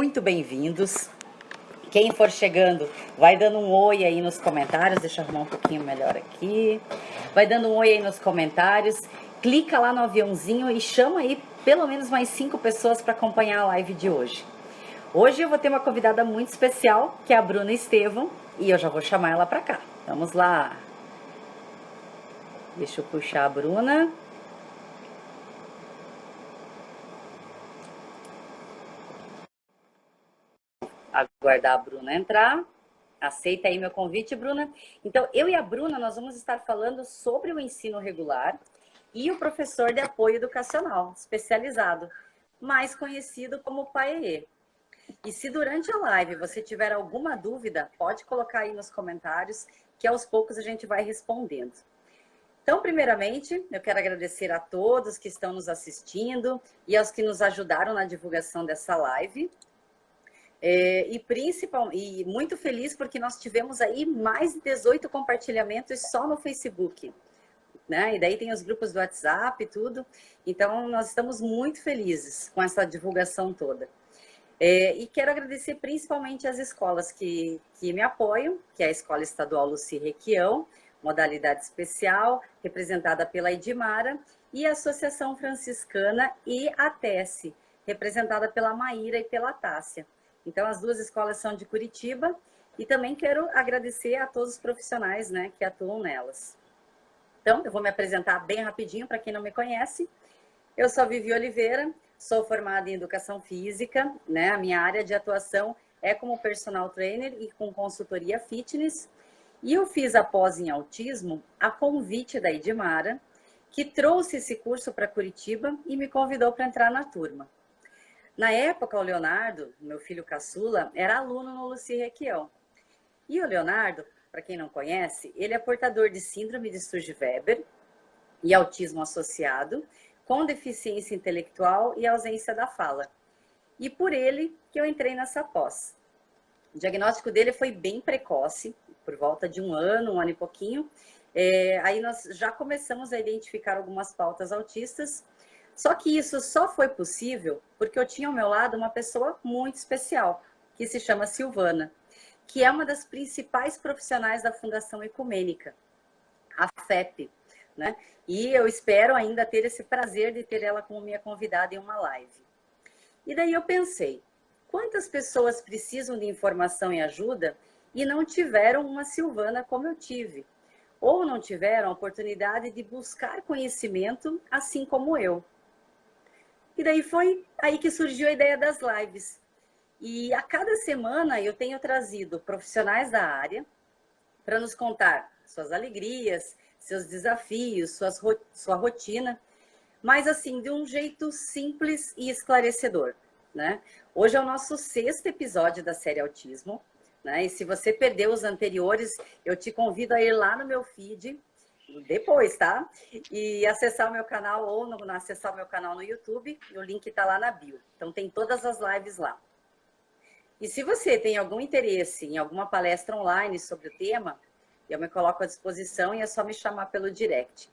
muito bem-vindos. Quem for chegando, vai dando um oi aí nos comentários. Deixa eu arrumar um pouquinho melhor aqui. Vai dando um oi aí nos comentários. Clica lá no aviãozinho e chama aí pelo menos mais 5 pessoas para acompanhar a live de hoje. Hoje eu vou ter uma convidada muito especial, que é a Bruna Estevão, e eu já vou chamar ela para cá. Vamos lá. Deixa eu puxar a Bruna. Aguardar a Bruna entrar. Aceita aí meu convite, Bruna. Então, eu e a Bruna, nós vamos estar falando sobre o ensino regular e o professor de apoio educacional especializado, mais conhecido como PAEE. E se durante a live você tiver alguma dúvida, pode colocar aí nos comentários, que aos poucos a gente vai respondendo. Então, primeiramente, eu quero agradecer a todos que estão nos assistindo e aos que nos ajudaram na divulgação dessa live. E muito feliz porque nós tivemos aí mais de 18 compartilhamentos só no Facebook, né? E daí tem os grupos do WhatsApp e tudo. Então, nós estamos muito felizes com essa divulgação toda. E quero agradecer principalmente as escolas que me apoiam, que é a Escola Estadual Luci Requião, modalidade especial, representada pela Edmara, e a Associação Franciscana e a TESE, representada pela Maíra e pela Tássia. Então, as duas escolas são de Curitiba e também quero agradecer a todos os profissionais, né, que atuam nelas. Então, eu vou me apresentar bem rapidinho para quem não me conhece. Eu sou a Vivi Oliveira, sou formada em Educação Física, né? A minha área de atuação é como personal trainer e com consultoria fitness. E eu fiz a pós em autismo a convite da Edmara, que trouxe esse curso para Curitiba e me convidou para entrar na turma. Na época, o Leonardo, meu filho caçula, era aluno no Luci Requião. E o Leonardo, para quem não conhece, ele é portador de síndrome de Sturge-Weber e autismo associado, com deficiência intelectual e ausência da fala. E por ele que eu entrei nessa pós. O diagnóstico dele foi bem precoce, por volta de um ano e pouquinho. Aí nós já começamos a identificar algumas pautas autistas. Só que isso só foi possível porque eu tinha ao meu lado uma pessoa muito especial, que se chama Silvana, que é uma das principais profissionais da Fundação Ecumênica, a FEP, né? E eu espero ainda ter esse prazer de ter ela como minha convidada em uma live. E daí eu pensei, quantas pessoas precisam de informação e ajuda e não tiveram uma Silvana como eu tive? Ou não tiveram a oportunidade de buscar conhecimento assim como eu? E daí foi aí que surgiu a ideia das lives. E a cada semana eu tenho trazido profissionais da área para nos contar suas alegrias, seus desafios, sua rotina, mas assim, de um jeito simples e esclarecedor, né? Hoje é o nosso 6º episódio da série Autismo, né? E se você perdeu os anteriores, eu te convido a ir lá no meu feed, depois, tá? E acessar o meu canal ou acessar o meu canal no YouTube, o link está lá na bio. Então tem todas as lives lá. E se você tem algum interesse em alguma palestra online sobre o tema, eu me coloco à disposição e é só me chamar pelo direct.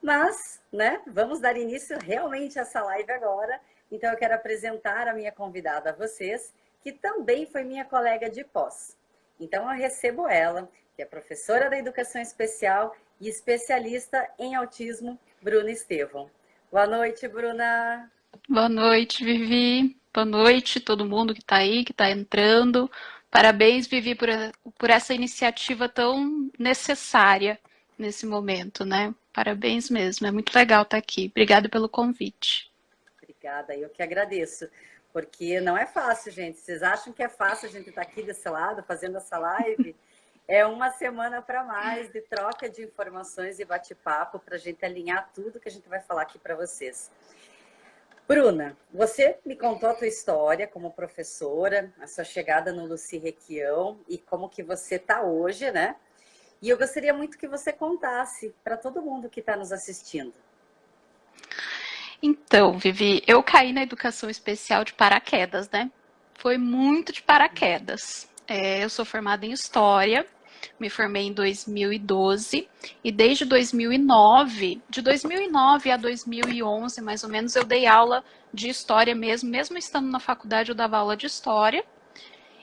Mas, né, vamos dar início realmente a essa live agora. Então eu quero apresentar a minha convidada a vocês, que também foi minha colega de pós. Então eu recebo ela, que é professora da Educação Especial e especialista em autismo, Bruna Estevão. Boa noite, Bruna. Boa noite, Vivi. Boa noite, todo mundo que está aí, que está entrando. Parabéns, Vivi, por essa iniciativa tão necessária nesse momento, né? Parabéns mesmo, é muito legal estar aqui. Obrigada pelo convite. Obrigada, eu que agradeço, porque não é fácil, gente. Vocês acham que é fácil a gente estar aqui desse lado, fazendo essa live? É uma semana para mais de troca de informações e bate-papo para a gente alinhar tudo que a gente vai falar aqui para vocês. Bruna, você me contou a tua história como professora, a sua chegada no Luci Requião e como que você está hoje, né? E eu gostaria muito que você contasse para todo mundo que está nos assistindo. Então, Vivi, eu caí na educação especial de paraquedas, né? Foi muito de paraquedas. Eu sou formada em História Me formei em 2012 e desde 2009, de 2009 a 2011, mais ou menos, eu dei aula de história mesmo estando na faculdade eu dava aula de história.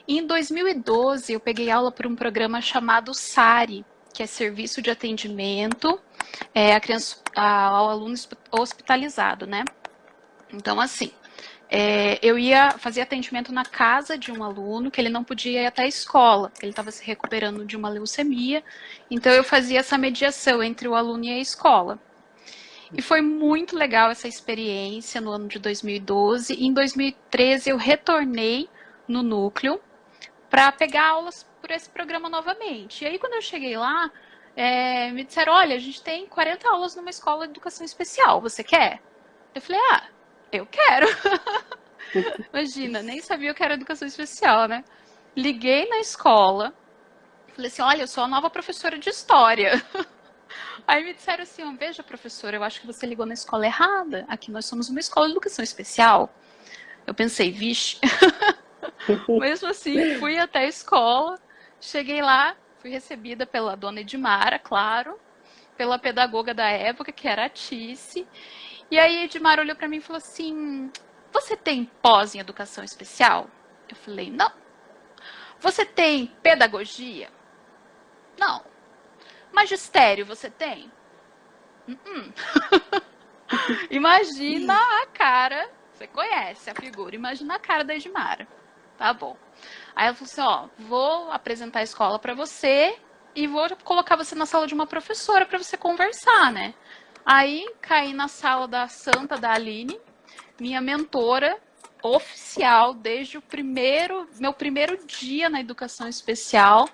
E em 2012 eu peguei aula por um programa chamado SARI, que é Serviço de Atendimento ao Aluno Hospitalizado, né? Então, assim, eu ia fazer atendimento na casa de um aluno que ele não podia ir até a escola, ele estava se recuperando de uma leucemia, então eu fazia essa mediação entre o aluno e a escola. E foi muito legal essa experiência no ano de 2012. E em 2013 eu retornei no núcleo para pegar aulas por esse programa novamente. E aí quando eu cheguei lá, me disseram, olha, a gente tem 40 aulas numa escola de educação especial, você quer? Eu falei, eu quero. Imagina, nem sabia o que era educação especial, né? Liguei na escola, falei assim, olha, eu sou a nova professora de história. Aí me disseram assim, veja, professora, eu acho que você ligou na escola errada. Aqui nós somos uma escola de educação especial. Eu pensei, vixe. Mesmo assim, fui até a escola, cheguei lá, fui recebida pela dona Edmara, claro, pela pedagoga da época, que era a Tice. E aí a Edmara olhou para mim e falou assim, você tem pós em educação especial? Eu falei, não. Você tem pedagogia? Não. Magistério você tem? Imagina a cara, você conhece a figura, imagina a cara da Edmara. Tá bom. Aí ela falou assim, vou apresentar a escola para você e vou colocar você na sala de uma professora para você conversar, né? Aí caí na sala da Santa, da Aline, minha mentora oficial desde meu primeiro dia na educação especial.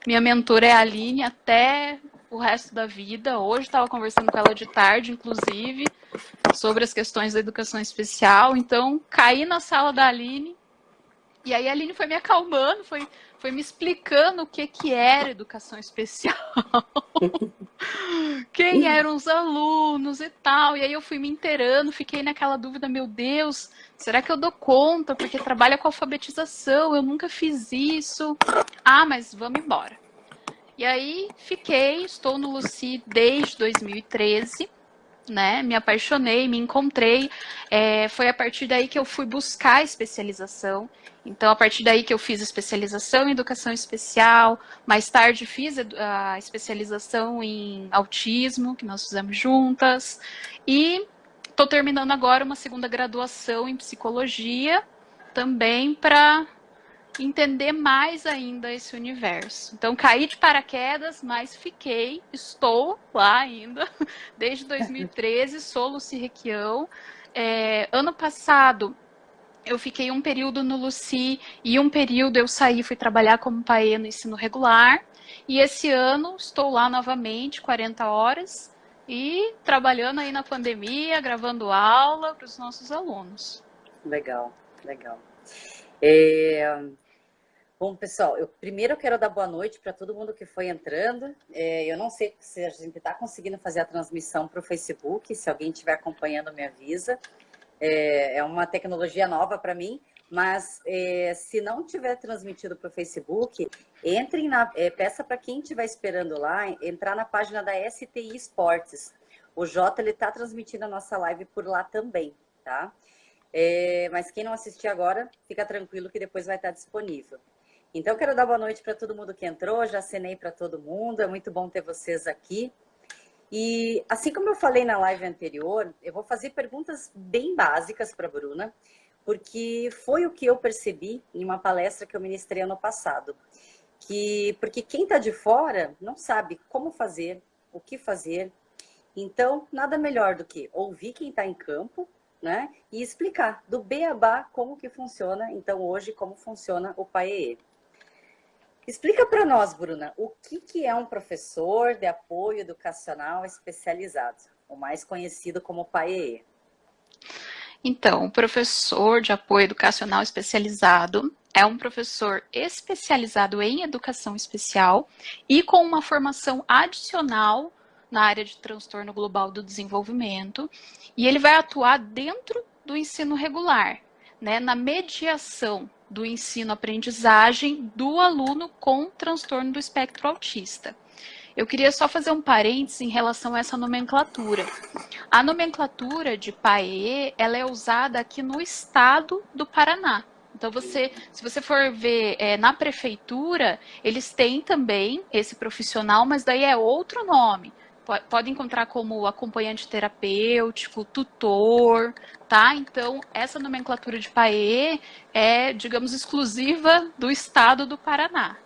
Minha mentora é a Aline até o resto da vida. Hoje estava conversando com ela de tarde, inclusive, sobre as questões da educação especial. Então, caí na sala da Aline. E aí a Aline foi me acalmando, foi me explicando o que era educação especial, quem eram os alunos e tal. E aí eu fui me inteirando, fiquei naquela dúvida, meu Deus, será que eu dou conta? Porque trabalha com alfabetização, eu nunca fiz isso. Mas vamos embora. E aí estou no Luci desde 2013. Né? Me apaixonei, me encontrei. Foi a partir daí que eu fui buscar especialização. Então, a partir daí que eu fiz especialização em educação especial, mais tarde fiz a especialização em autismo, que nós fizemos juntas, e estou terminando agora uma segunda graduação em psicologia, também para entender mais ainda esse universo. Então, caí de paraquedas, mas estou lá ainda, desde 2013, sou Luci Requião. Ano passado, eu fiquei um período no Luci e um período eu saí, fui trabalhar como paê no ensino regular. E esse ano, estou lá novamente, 40 horas, e trabalhando aí na pandemia, gravando aula para os nossos alunos. Legal, legal. Bom, pessoal, primeiro eu quero dar boa noite para todo mundo que foi entrando. Eu não sei se a gente está conseguindo fazer a transmissão para o Facebook, se alguém estiver acompanhando, me avisa. É uma tecnologia nova para mim, mas se não tiver transmitido para o Facebook, peça para quem estiver esperando lá, entrar na página da STI Esportes. O Jota está transmitindo a nossa live por lá também, tá? Mas quem não assistir agora, fica tranquilo que depois vai estar disponível. Então, eu quero dar boa noite para todo mundo que entrou, já acenei para todo mundo, é muito bom ter vocês aqui. E assim como eu falei na live anterior, eu vou fazer perguntas bem básicas para a Bruna, porque foi o que eu percebi em uma palestra que eu ministrei ano passado. Porque quem está de fora não sabe como fazer, o que fazer. Então, nada melhor do que ouvir quem está em campo, né? E explicar do beabá como que funciona, então hoje, como funciona o PAEE. Explica para nós, Bruna, o que é um professor de apoio educacional especializado, o mais conhecido como PAEE? Então, o professor de apoio educacional especializado é um professor especializado em educação especial e com uma formação adicional na área de transtorno global do desenvolvimento, e ele vai atuar dentro do ensino regular, né, na mediação do ensino-aprendizagem do aluno com transtorno do espectro autista. Eu queria só fazer um parênteses em relação a essa nomenclatura. A nomenclatura de PAEE, ela é usada aqui no estado do Paraná. Então, se você for ver na prefeitura, eles têm também esse profissional, mas daí é outro nome. Pode encontrar como acompanhante terapêutico, tutor, tá? Então, essa nomenclatura de PAEE é, digamos, exclusiva do estado do Paraná.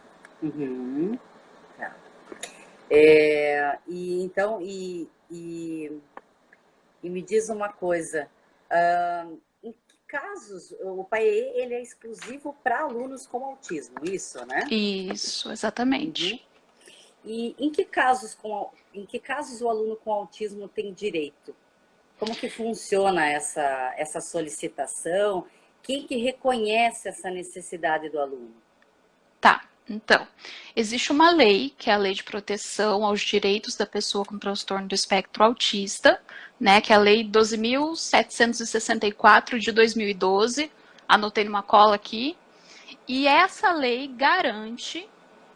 Uhum. Tá. E me diz uma coisa, em que casos o PAEE ele é exclusivo para alunos com autismo, isso, né? Isso, exatamente. Uhum. E em que casos o aluno com autismo tem direito? Como que funciona essa solicitação? Quem que reconhece essa necessidade do aluno? Tá, então, existe uma lei, que é a Lei de Proteção aos Direitos da Pessoa com Transtorno do Espectro Autista, né, que é a Lei 12.764 de 2012, anotei numa cola aqui, e essa lei garante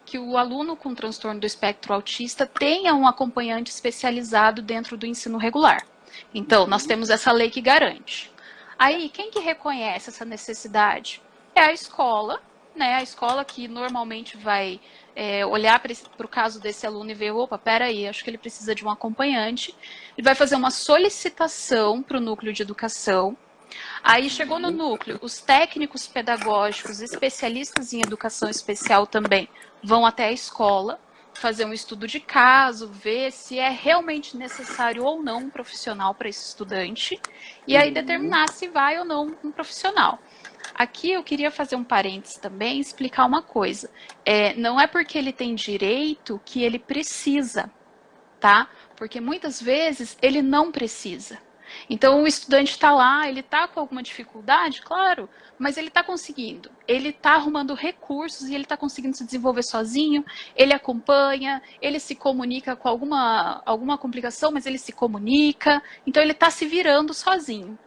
que o aluno com transtorno do espectro autista tenha um acompanhante especializado dentro do ensino regular. Então, nós temos essa lei que garante. Aí, quem que reconhece essa necessidade? É a escola, né? A escola que normalmente vai olhar para o caso desse aluno e ver, opa, peraí, acho que ele precisa de um acompanhante. Ele vai fazer uma solicitação para o núcleo de educação. Aí chegou no núcleo, os técnicos pedagógicos, especialistas em educação especial também vão até a escola, fazer um estudo de caso, ver se é realmente necessário ou não um profissional para esse estudante, e aí determinar se vai ou não um profissional. Aqui eu queria fazer um parênteses também, explicar uma coisa. Não é porque ele tem direito que ele precisa, tá? Porque muitas vezes ele não precisa. Então o estudante está lá, ele está com alguma dificuldade, claro, mas ele está conseguindo. Ele está arrumando recursos e ele está conseguindo se desenvolver sozinho, ele acompanha, ele se comunica com alguma complicação, mas ele se comunica, então ele está se virando sozinho.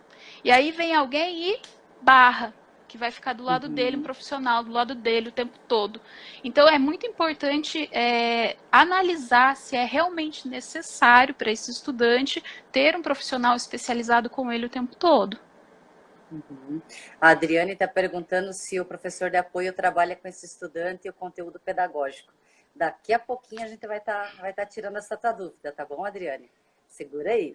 E aí vem alguém e barra, que vai ficar do lado dele, um profissional do lado dele o tempo todo. Então é muito importante analisar se é realmente necessário para esse estudante ter um profissional especializado com ele o tempo todo. Uhum. A Adriane está perguntando se o professor de apoio trabalha com esse estudante e o conteúdo pedagógico. Daqui a pouquinho a gente vai tá tirando essa tua dúvida, tá bom, Adriane? Segura aí.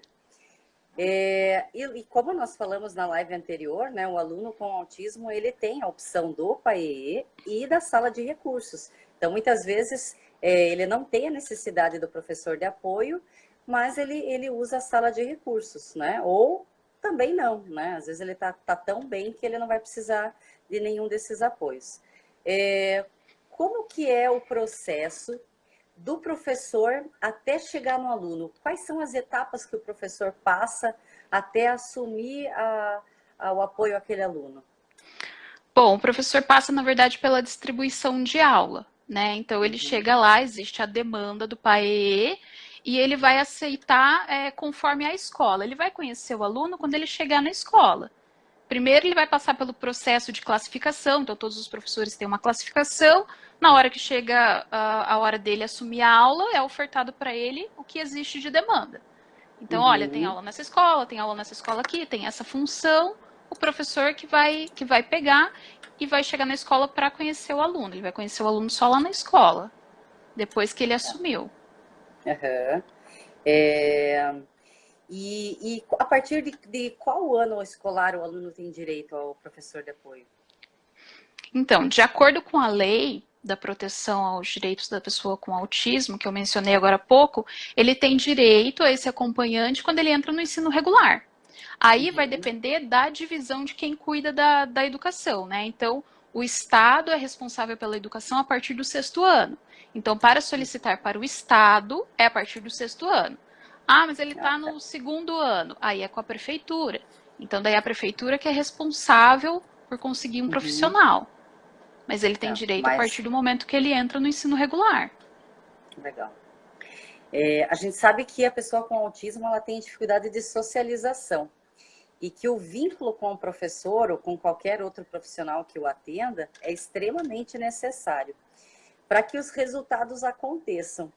E como nós falamos na live anterior, né, o aluno com autismo ele tem a opção do PAEE e da sala de recursos. Então, muitas vezes, ele não tem a necessidade do professor de apoio, mas ele usa a sala de recursos, né? Ou também não, né? Às vezes ele tá tão bem que ele não vai precisar de nenhum desses apoios. Como que é o processo do professor até chegar no aluno? Quais são as etapas que o professor passa até assumir o apoio àquele aluno? Bom, o professor passa, na verdade, pela distribuição de aula, né? Então ele chega lá, existe a demanda do PAEE e ele vai aceitar conforme a escola. Ele vai conhecer o aluno quando ele chegar na escola. Primeiro ele vai passar pelo processo de classificação, então todos os professores têm uma classificação. Na hora que chega a hora dele assumir a aula, é ofertado para ele o que existe de demanda. Então, olha, tem aula nessa escola aqui, tem essa função, o professor que vai pegar e vai chegar na escola para conhecer o aluno. Ele vai conhecer o aluno só lá na escola, depois que ele assumiu. Uhum. E a partir de qual ano escolar o aluno tem direito ao professor de apoio? Então, de acordo com a lei da proteção aos direitos da pessoa com autismo, que eu mencionei agora há pouco, ele tem direito a esse acompanhante quando ele entra no ensino regular. Aí vai depender da divisão de quem cuida da educação, né? Então, o Estado é responsável pela educação a partir do 6º ano. Então, para solicitar para o Estado, é a partir do 6º ano. Ah, mas ele está no 2º ano. Aí é com a prefeitura. Então, daí a prefeitura que é responsável por conseguir um profissional. Mas ele tem direito a partir do momento que ele entra no ensino regular. Legal. A gente sabe que a pessoa com autismo ela tem dificuldade de socialização. e que o vínculo com o professor ou com qualquer outro profissional que o atenda é extremamente necessário para que os resultados aconteçam.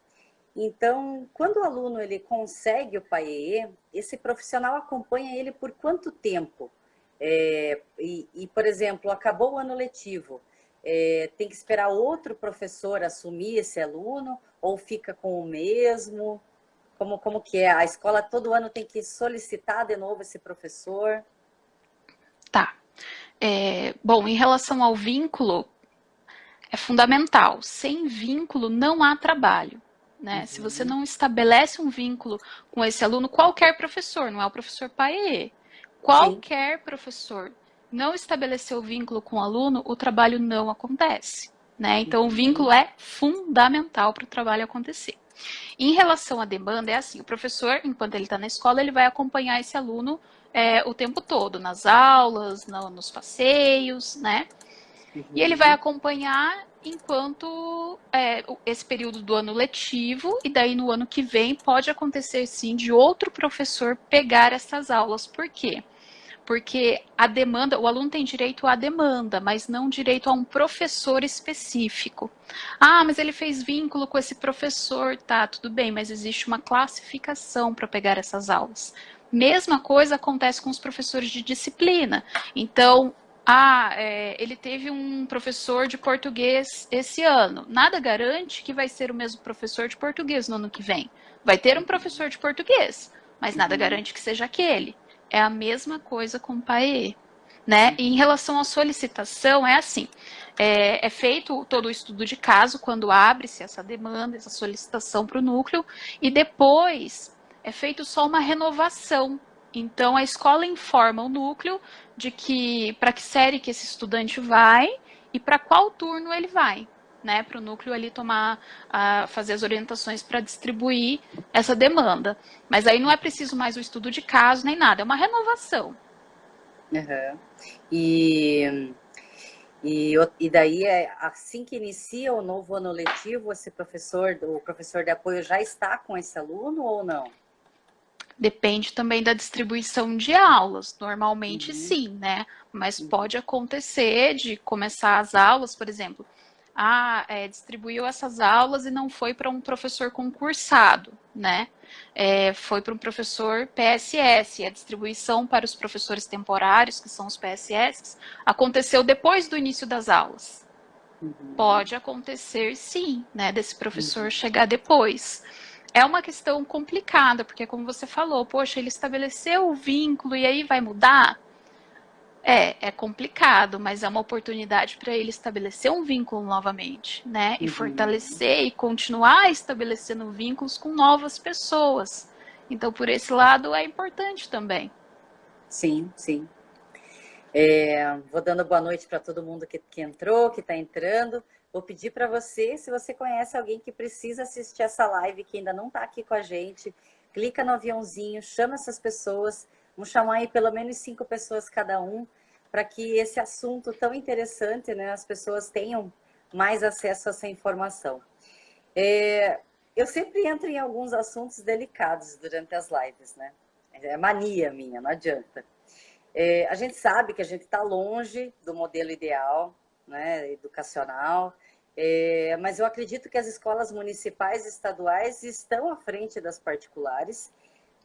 Então, quando o aluno ele consegue o PAEE, esse profissional acompanha ele por quanto tempo? Por exemplo, acabou o ano letivo, tem que esperar outro professor assumir esse aluno ou fica com o mesmo? Como que é? A escola todo ano tem que solicitar de novo esse professor? Tá. Bom, em relação ao vínculo, é fundamental. Sem vínculo não há trabalho. Né? Se você não estabelece um vínculo com esse aluno, qualquer professor, não é o professor PAEE, qualquer professor não estabeleceu vínculo com o aluno, o trabalho não acontece. Né? Então, o vínculo é fundamental para o trabalho acontecer. Em relação à demanda, é assim, o professor, enquanto ele está na escola, ele vai acompanhar esse aluno o tempo todo, nas aulas, nos passeios, né? E ele vai acompanhar enquanto esse período do ano letivo, e daí no ano que vem pode acontecer sim de outro professor pegar essas aulas. Por quê? Porque a demanda, o aluno tem direito à demanda, mas não direito a um professor específico. Ah, mas ele fez vínculo com esse professor, tá, tudo bem, mas existe uma classificação para pegar essas aulas. Mesma coisa acontece com os professores de disciplina. Então, ele teve um professor de português esse ano. Nada garante que vai ser o mesmo professor de português no ano que vem. Vai ter um professor de português, mas nada garante que seja aquele. É a mesma coisa com o PAEE. Né? E em relação à solicitação, é assim, é feito todo o estudo de caso quando abre-se essa demanda, essa solicitação para o núcleo, e depois é feito só uma renovação. Então, a escola informa o núcleo de que para que série que esse estudante vai e para qual turno ele vai, né? Para o núcleo ali fazer as orientações para distribuir essa demanda. Mas aí não é preciso mais o estudo de caso nem nada, é uma renovação. Uhum. E daí, assim que inicia o novo ano letivo, o professor de apoio já está com esse aluno ou não? Depende também da distribuição de aulas. Normalmente sim, né? Mas pode acontecer de começar as aulas, por exemplo, distribuiu essas aulas e não foi para um professor concursado, né? Foi para um professor PSS. E a distribuição para os professores temporários, que são os PSS, aconteceu depois do início das aulas. Pode acontecer sim, né? Desse professor chegar depois. É uma questão complicada, porque como você falou, poxa, ele estabeleceu o vínculo e aí vai mudar? É complicado, mas é uma oportunidade para ele estabelecer um vínculo novamente, né? E fortalecer e continuar estabelecendo vínculos com novas pessoas. Então, por esse lado, é importante também. Sim, sim. Vou dando boa noite para todo mundo que entrou, que está entrando. Vou pedir para você, se você conhece alguém que precisa assistir essa live, que ainda não está aqui com a gente, clica no aviãozinho, chama essas pessoas, vamos chamar aí pelo menos 5 pessoas cada um, para que esse assunto tão interessante, né, as pessoas tenham mais acesso a essa informação. Eu sempre entro em alguns assuntos delicados durante as lives, né? É mania minha, não adianta. A gente sabe que a gente está longe do modelo ideal, né, educacional, mas eu acredito que as escolas municipais e estaduais estão à frente das particulares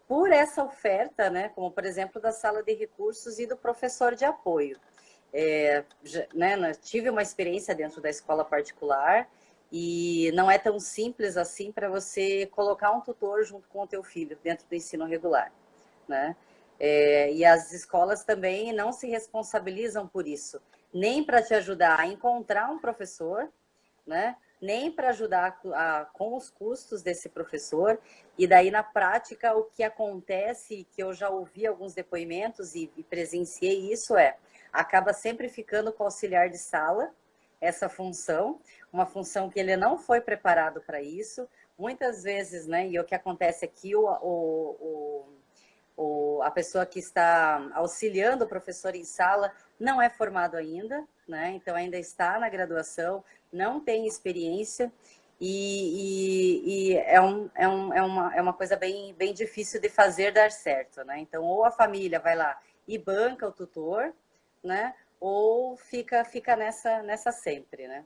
por essa oferta, né, como por exemplo da sala de recursos e do professor de apoio. Tive uma experiência dentro da escola particular e não é tão simples assim para você colocar um tutor junto com o teu filho dentro do ensino regular, né? E as escolas também não se responsabilizam por isso, nem para te ajudar a encontrar um professor, né? Nem para ajudar com os custos desse professor. E daí, na prática, o que acontece, que eu já ouvi alguns depoimentos e presenciei isso, acaba sempre ficando com o auxiliar de sala, essa função, uma função que ele não foi preparado para isso. Muitas vezes, né? E o que acontece aqui, a pessoa que está auxiliando o professor em sala não é formado ainda, né? Então ainda está na graduação, não tem experiência e é uma coisa bem difícil de fazer dar certo, né? Então ou a família vai lá e banca o tutor, né? Ou fica nessa sempre, né?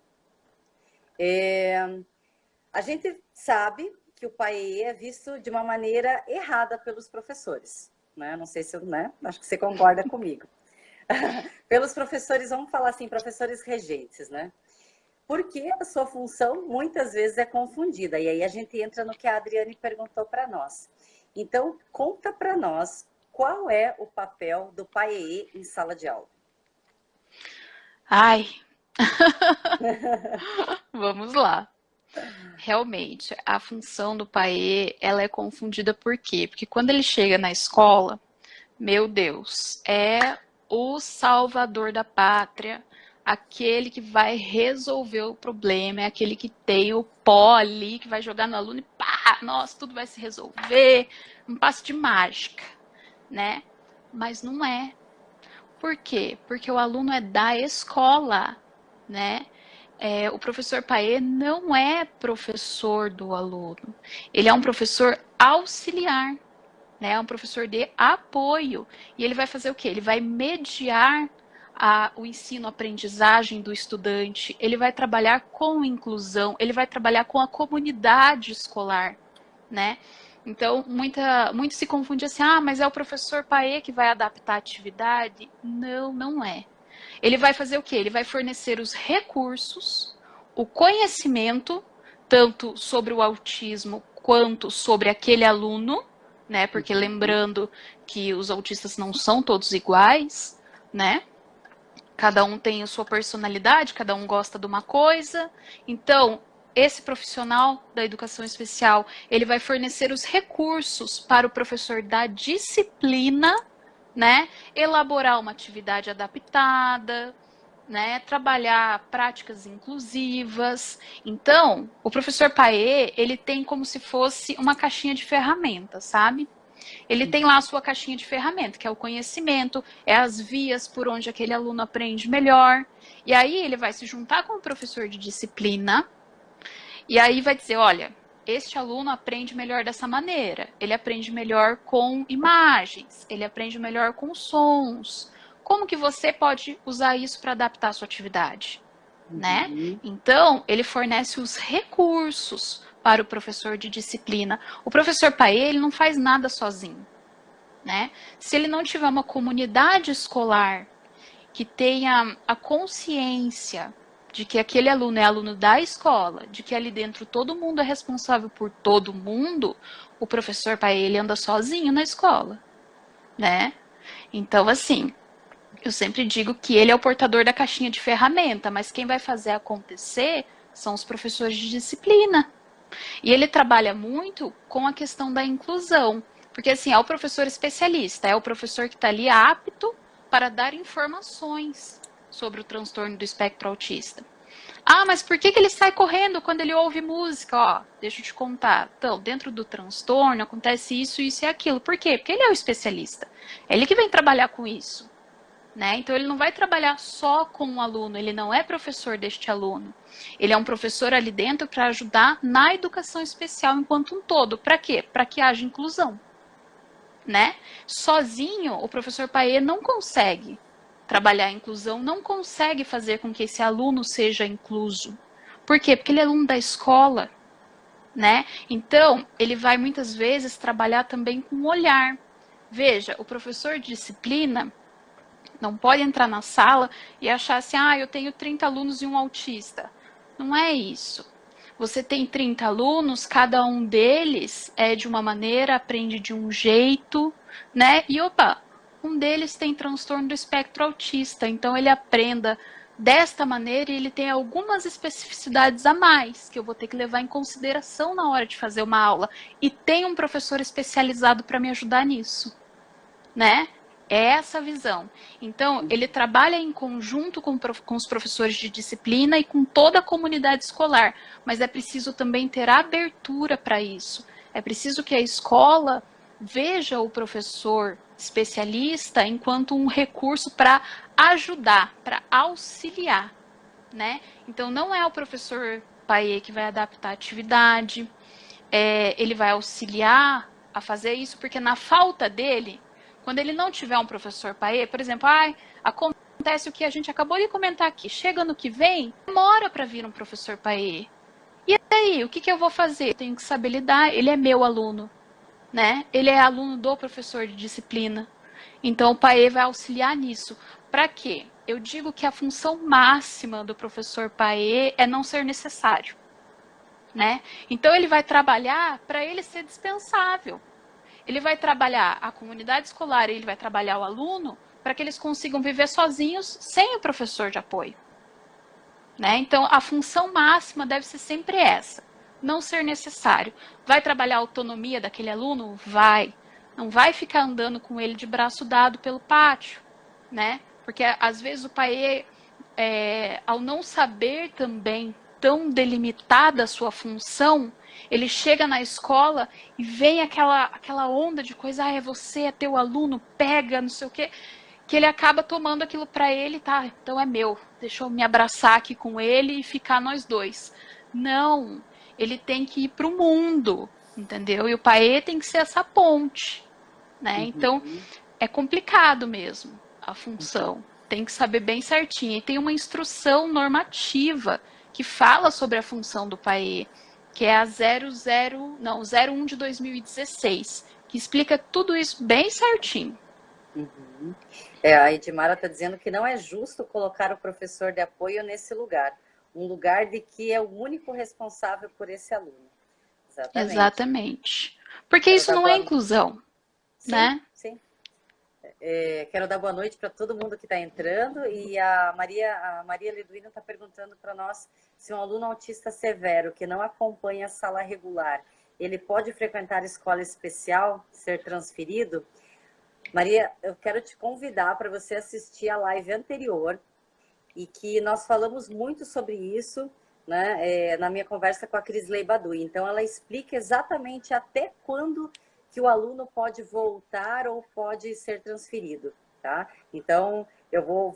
A gente sabe que o PAEE é visto de uma maneira errada pelos professores, né? Não sei se eu, né? Acho que você concorda comigo. Pelos professores, vamos falar assim, professores regentes, né? Porque a sua função muitas vezes é confundida. E aí a gente entra no que a Adriane perguntou para nós. Então, conta para nós qual é o papel do PAEE em sala de aula. Ai, vamos lá. Realmente, a função do PAE, ela é confundida por quê? Porque quando ele chega na escola, meu Deus, é o salvador da pátria, aquele que vai resolver o problema, é aquele que tem o pó ali, que vai jogar no aluno e pá, nossa, tudo vai se resolver, um passe de mágica, né? Mas não é. Por quê? Porque o aluno é da escola, né? O professor Paê não é professor do aluno, ele é um professor auxiliar, né? É um professor de apoio. E ele vai fazer o quê? Ele vai mediar o ensino-aprendizagem do estudante, ele vai trabalhar com inclusão, ele vai trabalhar com a comunidade escolar, né? Então, muito se confunde assim, mas é o professor Paê que vai adaptar a atividade? Não, não é. Ele vai fazer o quê? Ele vai fornecer os recursos, o conhecimento, tanto sobre o autismo quanto sobre aquele aluno, né? Porque lembrando que os autistas não são todos iguais, né? Cada um tem a sua personalidade, cada um gosta de uma coisa. Então, esse profissional da educação especial, ele vai fornecer os recursos para o professor da disciplina, né? Elaborar uma atividade adaptada, né? Trabalhar práticas inclusivas. Então, o professor Paê, ele tem como se fosse uma caixinha de ferramentas, sabe? Ele tem lá a sua caixinha de ferramenta, que é o conhecimento, é as vias por onde aquele aluno aprende melhor. E aí ele vai se juntar com o professor de disciplina, e aí vai dizer, olha, este aluno aprende melhor dessa maneira, ele aprende melhor com imagens, ele aprende melhor com sons. Como que você pode usar isso para adaptar a sua atividade? Né? Então, ele fornece os recursos para o professor de disciplina. O professor Paê, ele não faz nada sozinho, né? Se ele não tiver uma comunidade escolar que tenha a consciência de que aquele aluno é aluno da escola, de que ali dentro todo mundo é responsável por todo mundo, o professor Paê, ele anda sozinho na escola, né? Então, assim, eu sempre digo que ele é o portador da caixinha de ferramenta, mas quem vai fazer acontecer são os professores de disciplina. E ele trabalha muito com a questão da inclusão, porque assim, é o professor especialista, é o professor que está ali apto para dar informações sobre o transtorno do espectro autista. Mas por que ele sai correndo quando ele ouve música? Deixa eu te contar. Então, dentro do transtorno acontece isso, isso e aquilo. Por quê? Porque ele é o especialista. É ele que vem trabalhar com isso. Né? Então, ele não vai trabalhar só com o aluno, ele não é professor deste aluno. Ele é um professor ali dentro para ajudar na educação especial enquanto um todo. Para quê? Para que haja inclusão. Né? Sozinho, o professor Paê não consegue trabalhar a inclusão, não consegue fazer com que esse aluno seja incluso. Por quê? Porque ele é aluno da escola. Né? Então, ele vai muitas vezes trabalhar também com o olhar. Veja, o professor de disciplina não pode entrar na sala e achar assim, eu tenho 30 alunos e um autista. Não é isso. Você tem 30 alunos, cada um deles é de uma maneira, aprende de um jeito, né? E um deles tem transtorno do espectro autista, então ele aprenda desta maneira e ele tem algumas especificidades a mais que eu vou ter que levar em consideração na hora de fazer uma aula. E tem um professor especializado para me ajudar nisso, né? É essa a visão. Então, ele trabalha em conjunto com os professores de disciplina e com toda a comunidade escolar, mas é preciso também ter abertura para isso. É preciso que a escola veja o professor especialista enquanto um recurso para ajudar, para auxiliar, né? Então, não é o professor Paê que vai adaptar a atividade, ele vai auxiliar a fazer isso, porque na falta dele, Quando ele não tiver um professor paê, por exemplo, acontece o que a gente acabou de comentar aqui, chega ano que vem, demora para vir um professor paê. E aí, o que eu vou fazer? Eu tenho que saber lidar, ele é meu aluno, né? Ele é aluno do professor de disciplina. Então, o PAE vai auxiliar nisso. Para quê? Eu digo que a função máxima do professor PAE é não ser necessário, né? Então, ele vai trabalhar para ele ser dispensável. Ele vai trabalhar a comunidade escolar, ele vai trabalhar o aluno para que eles consigam viver sozinhos sem o professor de apoio, né? Então, a função máxima deve ser sempre essa, não ser necessário. Vai trabalhar a autonomia daquele aluno? Vai. Não vai ficar andando com ele de braço dado pelo pátio, né? Porque, às vezes, o pai, ao não saber também tão delimitada a sua função, ele chega na escola e vem aquela onda de coisa, é você, é teu aluno, pega, não sei o quê, que ele acaba tomando aquilo para ele, tá, então é meu, deixa eu me abraçar aqui com ele e ficar nós dois. Não, ele tem que ir para o mundo, entendeu? E o pai tem que ser essa ponte, né? Então, é complicado mesmo a função. Tem que saber bem certinho. E tem uma instrução normativa que fala sobre a função do PAE, que é a 01 de 2016, que explica tudo isso bem certinho. A Edmara está dizendo que não é justo colocar o professor de apoio nesse lugar. Um lugar de que é o único responsável por esse aluno. Exatamente. Porque isso não é inclusão, né? Sim. Quero dar boa noite para todo mundo que está entrando. E a Maria Liduína está perguntando para nós se um aluno autista severo que não acompanha a sala regular, ele pode frequentar escola especial, ser transferido? Maria, eu quero te convidar para você assistir a live anterior e que nós falamos muito sobre isso, né, na minha conversa com a Crisley Badui. Então, ela explica exatamente até quando que o aluno pode voltar ou pode ser transferido, tá? Então, eu vou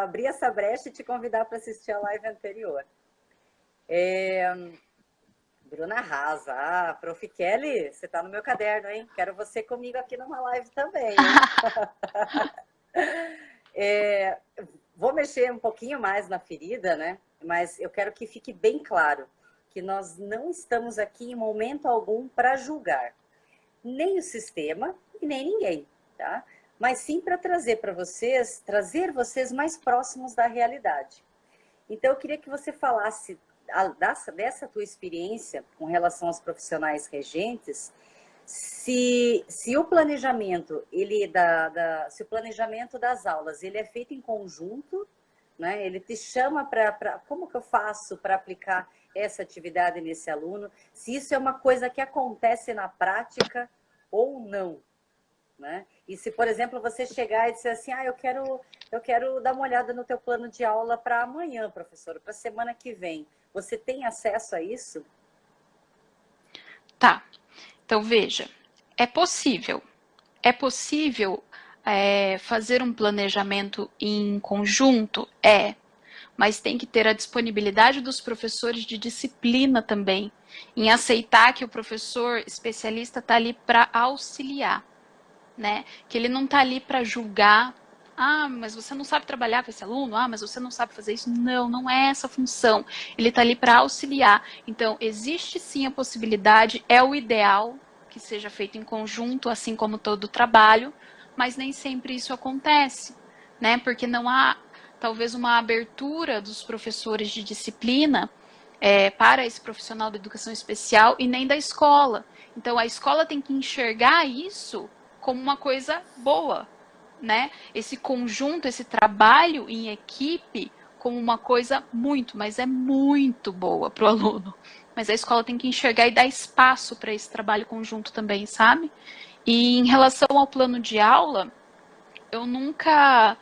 abrir essa brecha e te convidar para assistir a live anterior. Bruna arrasa. Prof. Kelly, você está no meu caderno, hein? Quero você comigo aqui numa live também, hein? Vou mexer um pouquinho mais na ferida, né? Mas eu quero que fique bem claro que nós não estamos aqui em momento algum para julgar nem o sistema e nem ninguém, tá? Mas sim para trazer vocês mais próximos da realidade. Então, eu queria que você falasse dessa tua experiência com relação aos profissionais regentes, se o planejamento se o planejamento das aulas ele é feito em conjunto, né? Ele te chama para como que eu faço para aplicar essa atividade nesse aluno, se isso é uma coisa que acontece na prática ou não, né? E se, por exemplo, você chegar e dizer assim, eu quero dar uma olhada no teu plano de aula para amanhã, professora, para a semana que vem. Você tem acesso a isso? Tá. Então, veja, é possível fazer um planejamento em conjunto? Mas tem que ter a disponibilidade dos professores de disciplina também, em aceitar que o professor especialista está ali para auxiliar, né? Que ele não está ali para julgar. Mas você não sabe trabalhar com esse aluno? Mas você não sabe fazer isso? Não, não é essa a função. Ele está ali para auxiliar. Então, existe sim a possibilidade, é o ideal que seja feito em conjunto, assim como todo o trabalho, mas nem sempre isso acontece, né? Porque não há, talvez, uma abertura dos professores de disciplina para esse profissional da educação especial e nem da escola. Então, a escola tem que enxergar isso como uma coisa boa, né? Esse conjunto, esse trabalho em equipe como uma coisa mas é muito boa para o aluno. Mas a escola tem que enxergar e dar espaço para esse trabalho conjunto também, sabe? E em relação ao plano de aula, eu nunca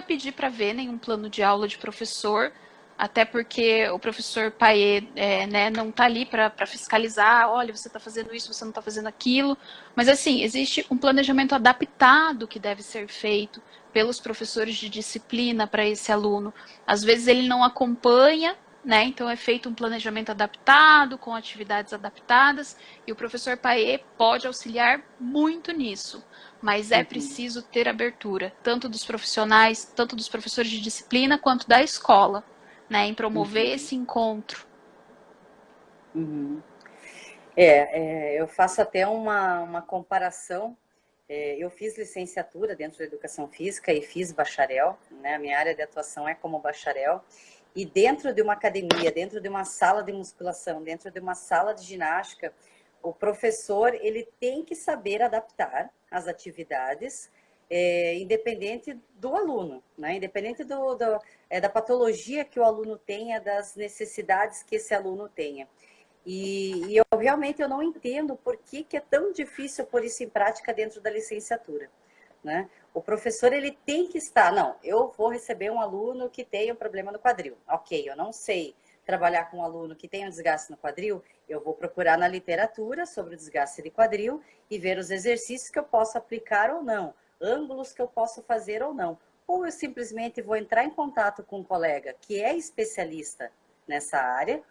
pedi para ver nenhum plano de aula de professor, até porque o professor Paê né, não está ali para fiscalizar, olha, você está fazendo isso, você não está fazendo aquilo. Mas, assim, existe um planejamento adaptado que deve ser feito pelos professores de disciplina para esse aluno. Às vezes ele não acompanha, né? Então é feito um planejamento adaptado, com atividades adaptadas, e o professor Paê pode auxiliar muito nisso. mas é preciso ter abertura, tanto dos profissionais, tanto dos professores de disciplina, quanto da escola, né, em promover esse encontro. Eu faço até uma comparação. Eu fiz licenciatura dentro da educação física e fiz bacharel, né? A minha área de atuação é como bacharel. E dentro de uma academia, dentro de uma sala de musculação, dentro de uma sala de ginástica, o professor ele tem que saber adaptar as atividades, independente do aluno, né? Independente da patologia que o aluno tenha, das necessidades que esse aluno tenha. E eu realmente eu não entendo por que é tão difícil pôr isso em prática dentro da licenciatura, né? O professor ele tem que estar, não, eu vou receber um aluno que tem um problema no quadril. Ok, eu não sei trabalhar com um aluno que tem um desgaste no quadril, eu vou procurar na literatura sobre o desgaste de quadril e ver os exercícios que eu posso aplicar ou não, ângulos que eu posso fazer ou não. Ou eu simplesmente vou entrar em contato com um colega que é especialista nessa área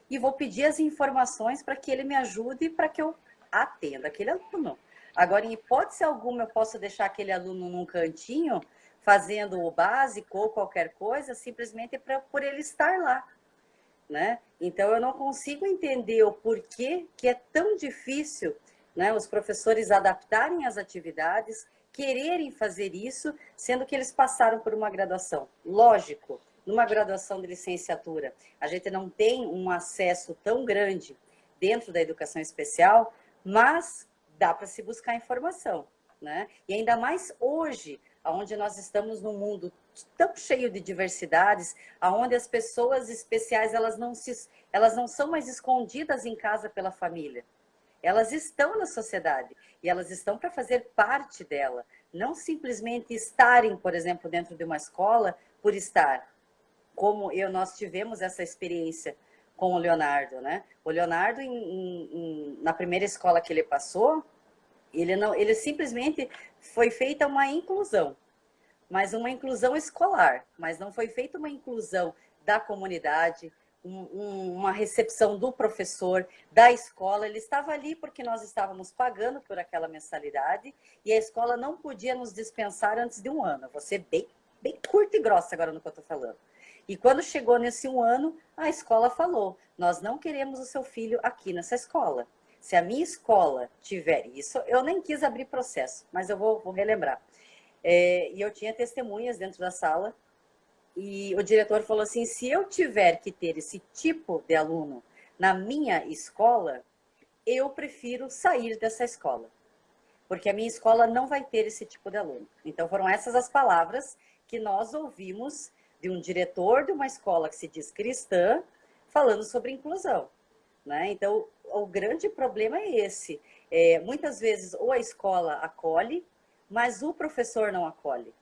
e vou pedir as informações para que ele me ajude para que eu atenda aquele aluno. Agora, em hipótese alguma, eu posso deixar aquele aluno num cantinho, fazendo o básico ou qualquer coisa, simplesmente por ele estar lá, né? Então, eu não consigo entender o porquê que é tão difícil, né, os professores adaptarem as atividades, quererem fazer isso, sendo que eles passaram por uma graduação. Lógico, numa graduação de licenciatura, a gente não tem um acesso tão grande dentro da educação especial, mas dá para se buscar informação, né? E ainda mais hoje, onde nós estamos num mundo tão cheio de diversidades, onde as pessoas especiais elas não são mais escondidas em casa pela família. Elas estão na sociedade e elas estão para fazer parte dela, não simplesmente estarem, por exemplo, dentro de uma escola por estar. Como nós tivemos essa experiência com o Leonardo, né? O Leonardo, na primeira escola que ele passou, ele simplesmente foi feita uma inclusão, mas uma inclusão escolar, mas não foi feita uma inclusão da comunidade, uma recepção do professor, da escola. Ele estava ali porque nós estávamos pagando por aquela mensalidade e a escola não podia nos dispensar antes de um ano. Vou ser bem, bem curta e grossa agora no que eu estou falando. E quando chegou nesse um ano, a escola falou, nós não queremos o seu filho aqui nessa escola. Se a minha escola tiver isso, eu nem quis abrir processo, mas eu vou relembrar. E eu tinha testemunhas dentro da sala, e o diretor falou assim, se eu tiver que ter esse tipo de aluno na minha escola, eu prefiro sair dessa escola, porque a minha escola não vai ter esse tipo de aluno. Então foram essas as palavras que nós ouvimos de um diretor de uma escola que se diz cristã, falando sobre inclusão, né? Então, o grande problema é esse. Muitas vezes, ou a escola acolhe, mas o professor não acolhe,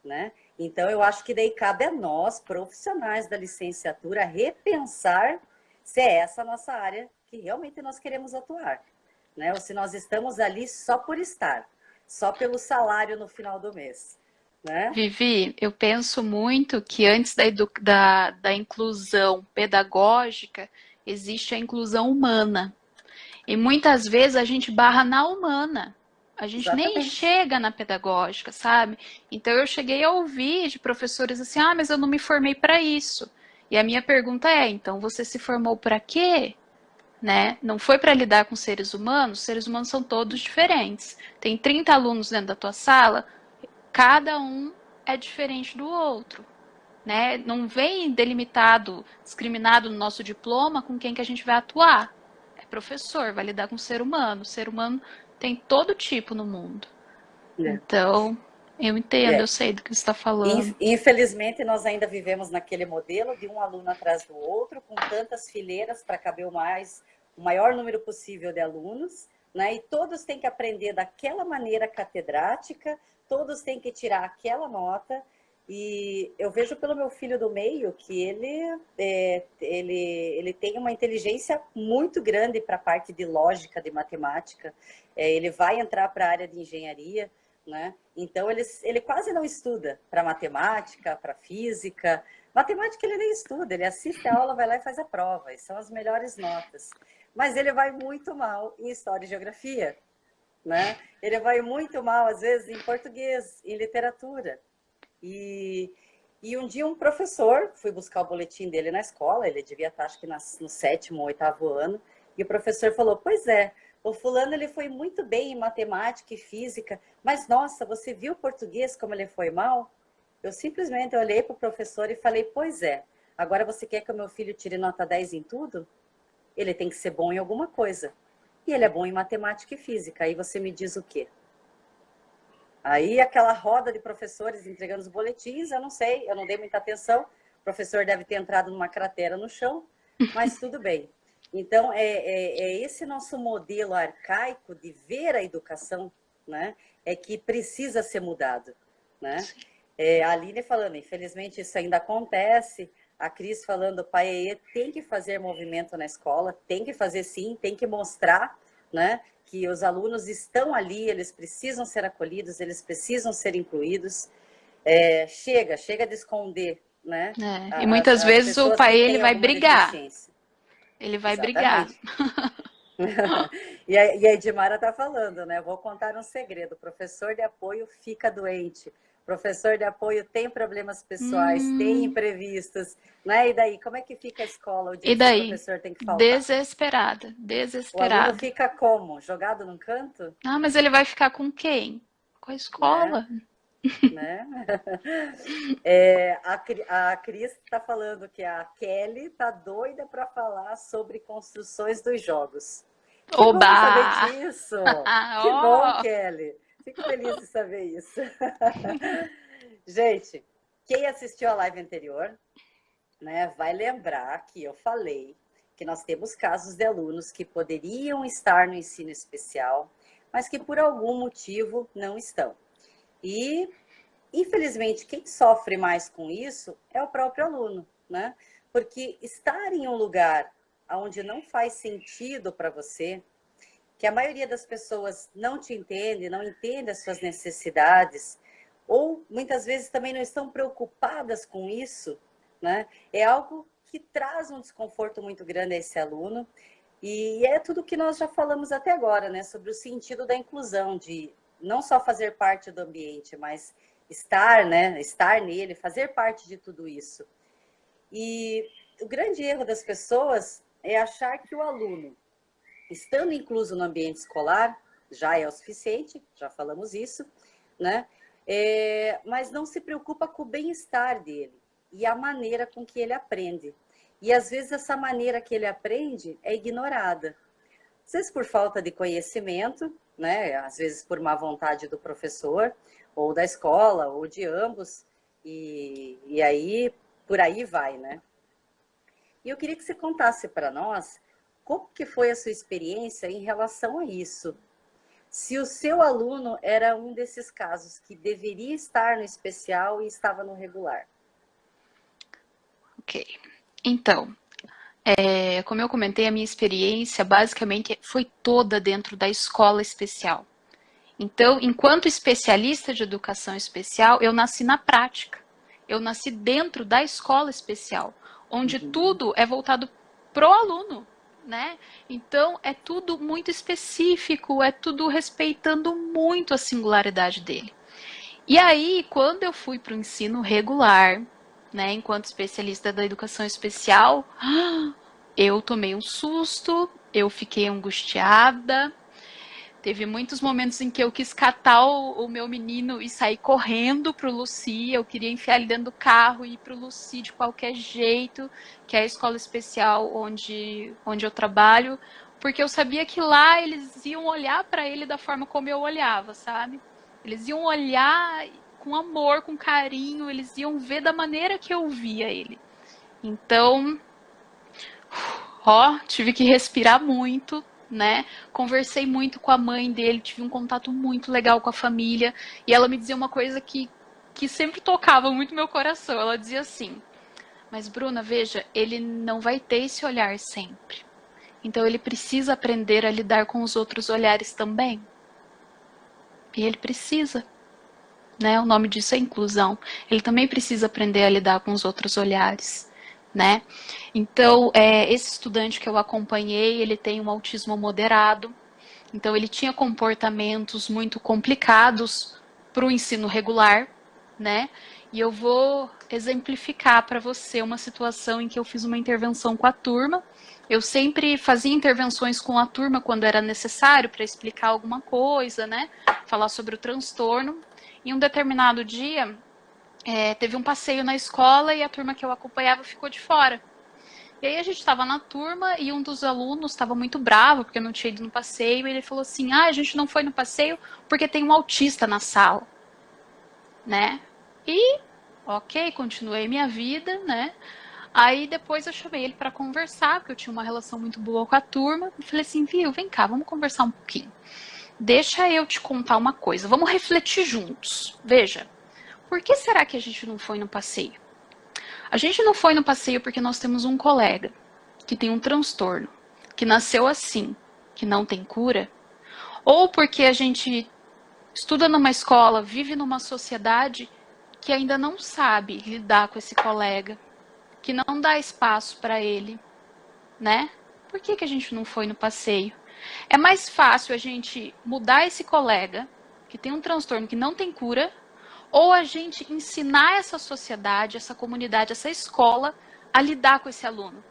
né? Então, eu acho que daí cabe a nós, profissionais da licenciatura, repensar se é essa a nossa área que realmente nós queremos atuar, né? Ou se nós estamos ali só por estar, só pelo salário no final do mês, né? Vivi, eu penso muito que antes da inclusão pedagógica, existe a inclusão humana. E muitas vezes a gente barra na humana. A gente nem Exatamente. chega na pedagógica, sabe? Então eu cheguei a ouvir de professores assim: ah, mas eu não me formei para isso. E a minha pergunta é: então você se formou para quê? Né? Não foi para lidar com seres humanos? Os seres humanos são todos diferentes. Tem 30 alunos dentro da tua sala, cada um é diferente do outro. Né? Não vem delimitado, discriminado no nosso diploma com quem que a gente vai atuar. É professor, vai lidar com o ser humano. O ser humano tem todo tipo no mundo. É. Então, eu entendo, eu É. sei do que você está falando. Infelizmente, nós ainda vivemos naquele modelo de um aluno atrás do outro, com tantas fileiras para caber o maior número possível de alunos, né? E todos têm que aprender daquela maneira catedrática, todos têm que tirar aquela nota. E eu vejo pelo meu filho do meio que ele tem uma inteligência muito grande para a parte de lógica, de matemática. Ele vai entrar para a área de engenharia, né? Então, ele quase não estuda para matemática, para física. Matemática ele nem estuda, ele assiste a aula, vai lá e faz a prova. E são as melhores notas. Mas ele vai muito mal em história e geografia, né? Ele vai muito mal, às vezes, em português, em literatura. E, e um dia um professor, fui buscar o boletim dele na escola, ele devia estar, acho que no sétimo ou oitavo ano, e o professor falou, pois é, o fulano ele foi muito bem em matemática e física, mas nossa, você viu o português como ele foi mal? Eu simplesmente olhei para o professor e falei, pois é, agora você quer que o meu filho tire nota 10 em tudo? Ele tem que ser bom em alguma coisa. E ele é bom em matemática e física, aí você me diz o quê? Aí aquela roda de professores entregando os boletins, eu não sei, eu não dei muita atenção, o professor deve ter entrado numa cratera no chão, mas tudo bem. Então, é esse nosso modelo arcaico de ver a educação, né, é que precisa ser mudado, né? A Aline falando, infelizmente isso ainda acontece, a Cris falando, o pai tem que fazer movimento na escola, tem que fazer sim, tem que mostrar, né, que os alunos estão ali, eles precisam ser acolhidos, eles precisam ser incluídos. Chega de esconder, né, E muitas as vezes o pessoas pai que ele têm vai alguma brigar. deficiência. Ele vai brigar. Exatamente. E a Edmara está falando, né? Vou contar um segredo. Professor de apoio fica doente. Professor de apoio tem problemas pessoais, tem imprevistos, né? E daí, como é que fica a escola o dia E que esse daí? professor tem que faltar? Desesperada, O aluno desesperada. fica como? Jogado num canto? Ah, mas ele vai ficar com quem? Com a Né? escola. Né? A Cris está falando que a Kelly está doida para falar sobre construções dos jogos. Que bom saber Oba! disso! Que bom, Oh! Kelly! Fico feliz de saber isso. Gente, quem assistiu a live anterior, né, vai lembrar que eu falei que nós temos casos de alunos que poderiam estar no ensino especial, mas que por algum motivo não estão. E, infelizmente, quem sofre mais com isso é o próprio aluno, né? Porque estar em um lugar onde não faz sentido para você, que a maioria das pessoas não te entende, não entende as suas necessidades, ou muitas vezes também não estão preocupadas com isso, né? É algo que traz um desconforto muito grande a esse aluno, e é tudo que nós já falamos até agora, né? Sobre o sentido da inclusão, de não só fazer parte do ambiente, mas estar, né? Estar nele, fazer parte de tudo isso. E o grande erro das pessoas é achar que o aluno, estando incluso no ambiente escolar, já é o suficiente, já falamos isso, né? Mas não se preocupa com o bem-estar dele e a maneira com que ele aprende. E às vezes essa maneira que ele aprende é ignorada. Às vezes por falta de conhecimento, né? Às vezes por má vontade do professor, ou da escola, ou de ambos, e aí, por aí vai, né? E eu queria que você contasse para nós como que foi a sua experiência em relação a isso. Se o seu aluno era um desses casos que deveria estar no especial e estava no regular. Ok. Então, como eu comentei, a minha experiência basicamente foi toda dentro da escola especial. Então, enquanto especialista de educação especial, eu nasci na prática. Eu nasci dentro da escola especial, onde tudo é voltado pro aluno, né? Então, é tudo muito específico, é tudo respeitando muito a singularidade dele. E aí, quando eu fui para o ensino regular, né, enquanto especialista da educação especial, eu tomei um susto, eu fiquei angustiada. Teve muitos momentos em que eu quis catar o meu menino e sair correndo pro Luci. Eu queria enfiar ele dentro do carro e ir pro Luci de qualquer jeito, que é a escola especial onde eu trabalho, porque eu sabia que lá eles iam olhar para ele da forma como eu olhava, sabe? Eles iam olhar com amor, com carinho, eles iam ver da maneira que eu via ele. Então, tive que respirar muito, né? Conversei muito com a mãe dele, tive um contato muito legal com a família, e ela me dizia uma coisa que sempre tocava muito meu coração. Ela dizia assim: mas Bruna, veja, ele não vai ter esse olhar sempre. Então ele precisa aprender a lidar com os outros olhares também. E ele precisa, né? O nome disso é inclusão. Ele também precisa aprender a lidar com os outros olhares, né? Então, esse estudante que eu acompanhei, ele tem um autismo moderado. Então, ele tinha comportamentos muito complicados para o ensino regular, né? E eu vou exemplificar para você uma situação em que eu fiz uma intervenção com a turma. Eu sempre fazia intervenções com a turma quando era necessário para explicar alguma coisa, né? Falar sobre o transtorno. Em um determinado dia, teve um passeio na escola e a turma que eu acompanhava ficou de fora. E aí a gente estava na turma e um dos alunos estava muito bravo porque não tinha ido no passeio. E ele falou assim: a gente não foi no passeio porque tem um autista na sala, né? E, ok, continuei minha vida, né? Aí depois eu chamei ele para conversar, porque eu tinha uma relação muito boa com a turma. E falei assim: viu, vem cá, vamos conversar um pouquinho. Deixa eu te contar uma coisa, vamos refletir juntos. Veja, por que será que a gente não foi no passeio? A gente não foi no passeio porque nós temos um colega que tem um transtorno, que nasceu assim, que não tem cura, ou porque a gente estuda numa escola, vive numa sociedade que ainda não sabe lidar com esse colega, que não dá espaço para ele, né? Por que a gente não foi no passeio? É mais fácil a gente mudar esse colega que tem um transtorno que não tem cura, ou a gente ensinar essa sociedade, essa comunidade, essa escola a lidar com esse aluno,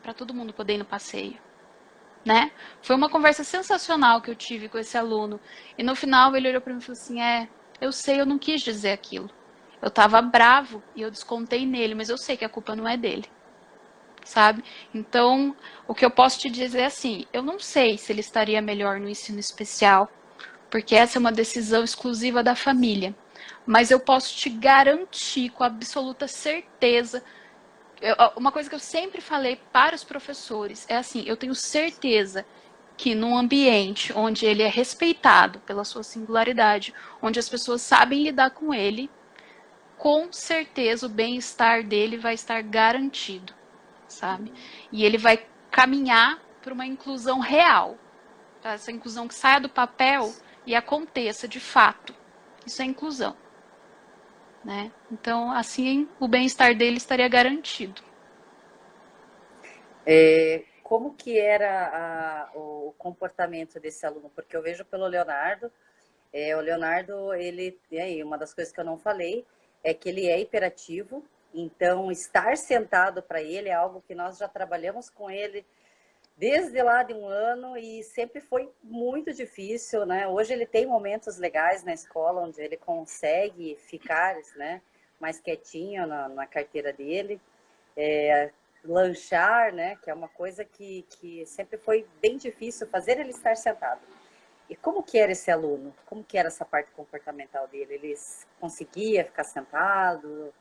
para todo mundo poder ir no passeio, né? Foi uma conversa sensacional que eu tive com esse aluno. E no final ele olhou para mim e falou assim: eu sei, eu não quis dizer aquilo. Eu estava bravo e eu descontei nele, mas eu sei que a culpa não é dele, sabe? Então, o que eu posso te dizer é assim: eu não sei se ele estaria melhor no ensino especial, porque essa é uma decisão exclusiva da família. Mas eu posso te garantir com absoluta certeza. Uma coisa que eu sempre falei para os professores é assim: eu tenho certeza que num ambiente onde ele é respeitado pela sua singularidade, onde as pessoas sabem lidar com ele, com certeza o bem-estar dele vai estar garantido, sabe? E ele vai caminhar para uma inclusão real, pra essa inclusão que saia do papel e aconteça de fato. Isso é inclusão, né? Então, assim, o bem-estar dele estaria garantido. Como que era o comportamento desse aluno? Porque eu vejo pelo Leonardo, o Leonardo, ele, e aí, uma das coisas que eu não falei é que ele é hiperativo, então estar sentado para ele é algo que nós já trabalhamos com ele desde lá de um ano e sempre foi muito difícil, né? Hoje ele tem momentos legais na escola onde ele consegue ficar, né, mais quietinho na carteira dele, lanchar, né, que é uma coisa que sempre foi bem difícil fazer ele estar sentado. E como que era esse aluno? Como que era essa parte comportamental dele? Ele conseguia ficar sentado?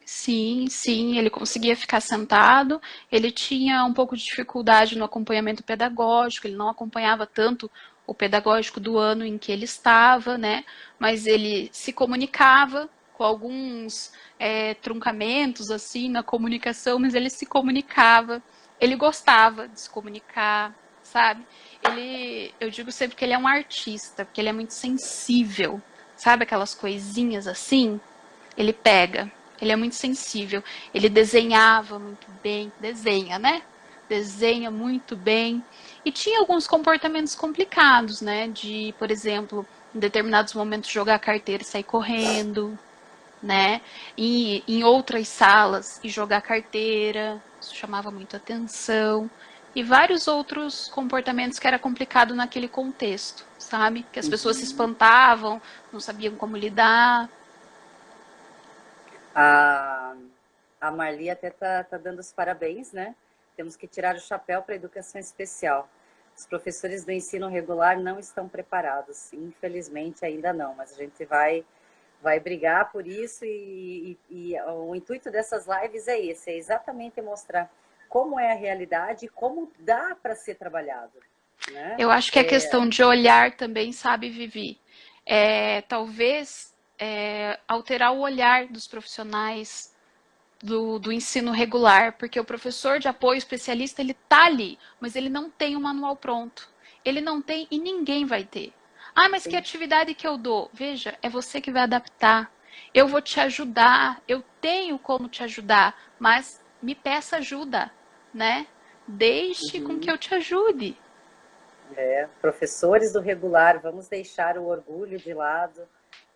Sim, sim, ele conseguia ficar sentado, ele tinha um pouco de dificuldade no acompanhamento pedagógico, ele não acompanhava tanto o pedagógico do ano em que ele estava, né? Mas ele se comunicava com alguns truncamentos assim na comunicação, mas ele se comunicava, ele gostava de se comunicar, sabe? Eu digo sempre que ele é um artista, porque ele é muito sensível, sabe aquelas coisinhas assim? Ele pega, ele é muito sensível, ele desenhava muito bem, desenha, né? Desenha muito bem. E tinha alguns comportamentos complicados, né? De, por exemplo, em determinados momentos jogar a carteira e sair correndo, né? E em outras salas e jogar carteira, isso chamava muito atenção. E vários outros comportamentos que era complicado naquele contexto, sabe? Que as pessoas se espantavam, não sabiam como lidar. A, a Marli até tá dando os parabéns, né? Temos que tirar o chapéu para a educação especial. Os professores do ensino regular não estão preparados, infelizmente ainda não, mas a gente vai brigar por isso e o intuito dessas lives é esse, é exatamente mostrar como é a realidade e como dá para ser trabalhado, né? Eu acho que é questão de olhar também, sabe, Vivi? Talvez alterar o olhar dos profissionais do ensino regular, porque o professor de apoio especialista, ele tá ali, mas ele não tem o manual pronto. Ele não tem e ninguém vai ter. Ah, mas que Sim. atividade que eu dou? Veja, é você que vai adaptar. Eu vou te ajudar, eu tenho como te ajudar, mas me peça ajuda, né? Deixe com que Uhum. eu te ajude. Professores do regular, vamos deixar o orgulho de lado,